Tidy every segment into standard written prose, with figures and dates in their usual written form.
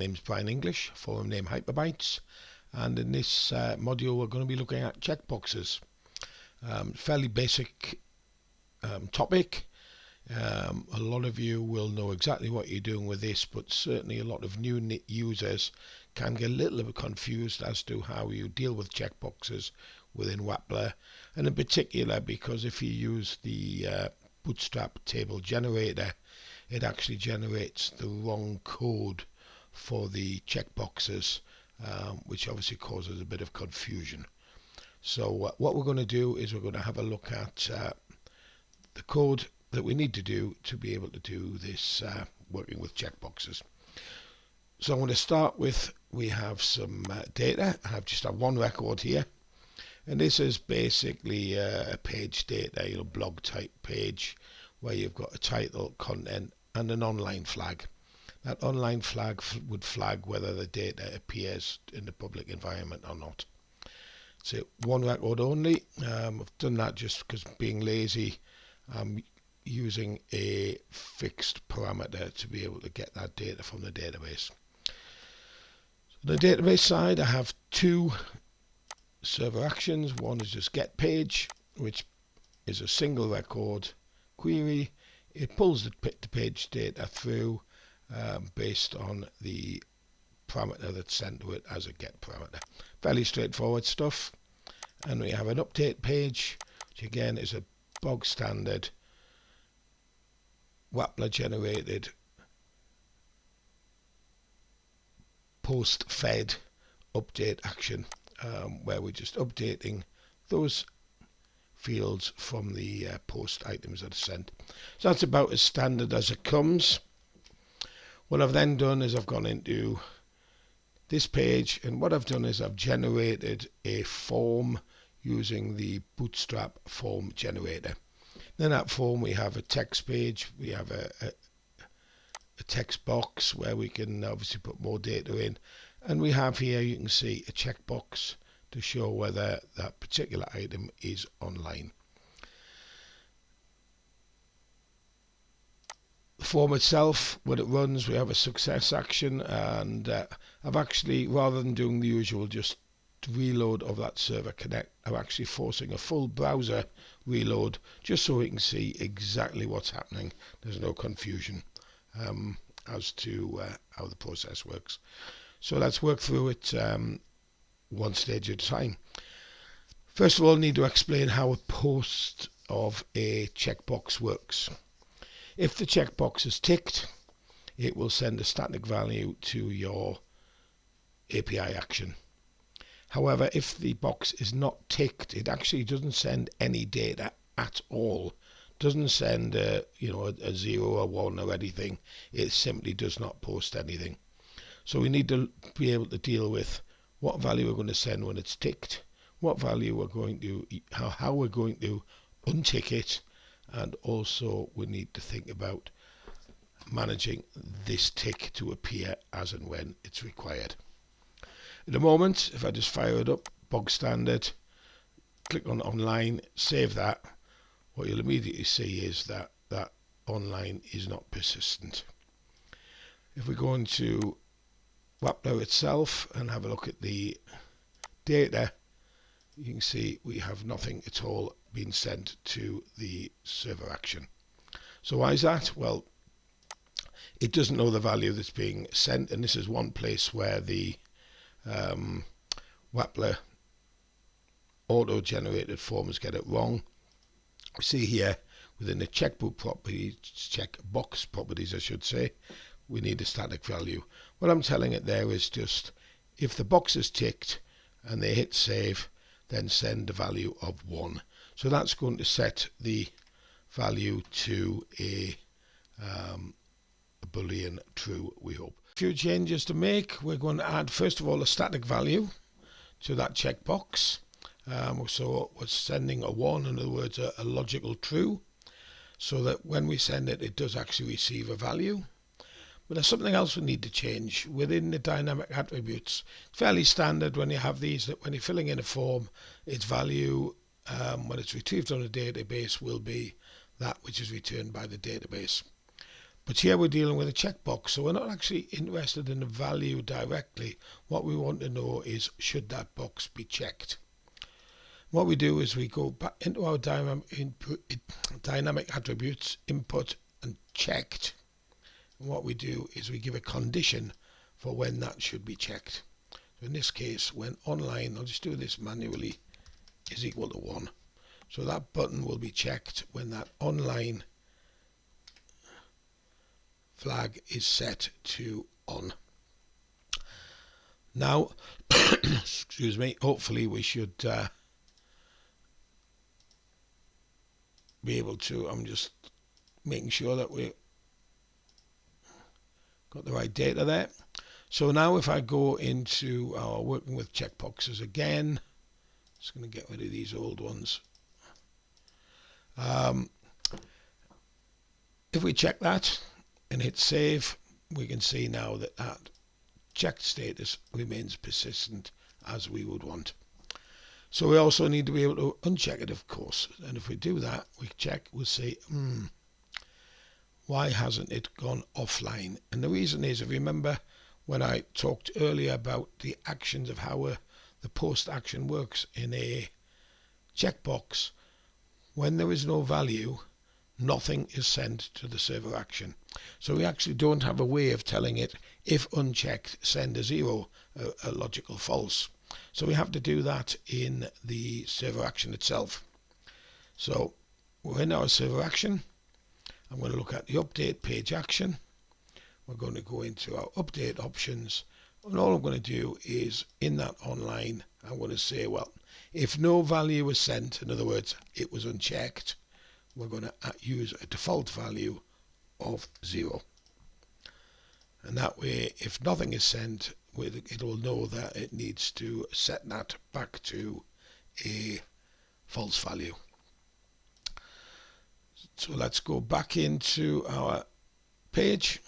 name's Brian English, forum name Hyperbytes, and in this module we're going to be looking at checkboxes. Fairly basic topic. A lot of you will know exactly what you're doing with this, but certainly a lot of new users can get a little bit confused as to how you deal with checkboxes within Wappler, and in particular because if you use the bootstrap table generator, it actually generates the wrong code for the checkboxes, which obviously causes a bit of confusion. So what we're going to do is we're going to have a look at the code that we need to do to be able to do this working with checkboxes. So I'm going to start with, we have some data. I just have one record here, and this is basically a page data, blog type page, where you've got a title, content, and an online flag. That online flag would flag whether the data appears in the public environment or not. So one record only. I've done that just because being lazy, I'm using a fixed parameter to be able to get that data from the database. So the database side, I have two server actions. One is just get page, which is a single record query. It pulls the page data through based on the parameter that's sent to it as a get parameter. Fairly straightforward stuff. And we have an update page, which again is a bog standard Wappler generated post fed update action, where we're just updating those fields from the post items that are sent. So that's about as standard as it comes. What I've then done is I've gone into this page, and what I've done is I've generated a form using the bootstrap form generator. In that form we have a text page, we have a text box where we can obviously put more data in, and we have here, you can see, a checkbox to show whether that particular item is online. The form itself, when it runs, we have a success action, and I've actually, rather than doing the usual just reload of that server connect, I'm actually forcing a full browser reload just so we can see exactly what's happening. There's no confusion as to how the process works. So let's work through it one stage at a time. First of all, I need to explain how a post of a checkbox works. If the checkbox is ticked, it will send a static value to your API action. However, if the box is not ticked, it actually doesn't send any data at all. Doesn't send a 0 or 1 or anything. It simply does not post anything. So we need to be able to deal with what value we're going to send when it's ticked, what value we're going to, how we're going to untick it, and also we need to think about managing this tick to appear as and when it's required. At the moment, if I just fire it up, bog standard, click on online, save that, what you'll immediately see is that that online is not persistent. If we go into Wappler itself and have a look at the data, you can see we have nothing at all being sent to the server action. So why is that? Well, it doesn't know the value that's being sent, and this is one place where the Wappler auto-generated forms get it wrong. We see here within the checkbox properties, I should say, we need a static value. What I'm telling it there is just if the box is ticked and they hit save, then send the value of 1. So that's going to set the value to a Boolean true, we hope. A few changes to make. We're going to add, first of all, a static value to that checkbox. So we're sending a 1, in other words, a logical true, so that when we send it, it does actually receive a value. But there's something else we need to change within the dynamic attributes. It's fairly standard when you have these, that when you're filling in a form, its value, when it's retrieved on a database, will be that which is returned by the database. But here we're dealing with a checkbox, so we're not actually interested in the value directly. What we want to know is, should that box be checked? What we do is we go back into our dynamic attributes, input and checked. And what we do is we give a condition for when that should be checked. So in this case, when online, I'll just do this manually, is equal to 1. So that button will be checked when that online flag is set to on. Now, excuse me, hopefully we should be able to, I'm just making sure that we got the right data there. So now if I go into our working with checkboxes again, just going to get rid of these old ones. If we check that and hit save, we can see now that that checked status remains persistent as we would want. So we also need to be able to uncheck it, of course. And if we do that, we check, we'll see, why hasn't it gone offline? And the reason is, if you remember when I talked earlier about the actions of how the post action works in a checkbox, when there is no value, nothing is sent to the server action. So we actually don't have a way of telling it, if unchecked, send a 0, a logical false. So we have to do that in the server action itself. So we're in our server action. I'm going to look at the update page action. We're going to go into our update options. And all I'm going to do is, in that online, I'm going to say, well, if no value was sent, in other words, it was unchecked, we're going to use a default value of 0. And that way, if nothing is sent, it will know that it needs to set that back to a false value. So let's go back into our page.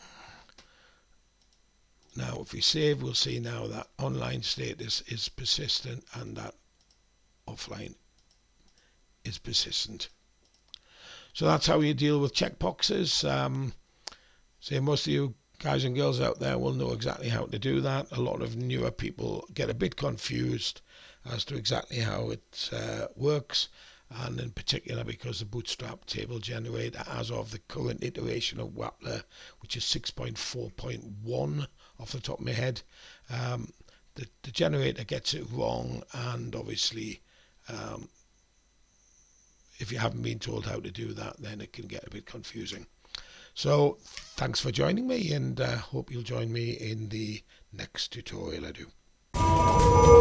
Now if we save, we'll see now that online status is persistent and that offline is persistent. So that's how you deal with checkboxes. Say most of you guys and girls out there will know exactly how to do that. A lot of newer people get a bit confused as to exactly how it works, and in particular because the bootstrap table generator, as of the current iteration of Wappler, which is 6.4.1 off the top of my head, the generator gets it wrong, and obviously if you haven't been told how to do that, then it can get a bit confusing. So thanks for joining me, and hope you'll join me in the next tutorial I do.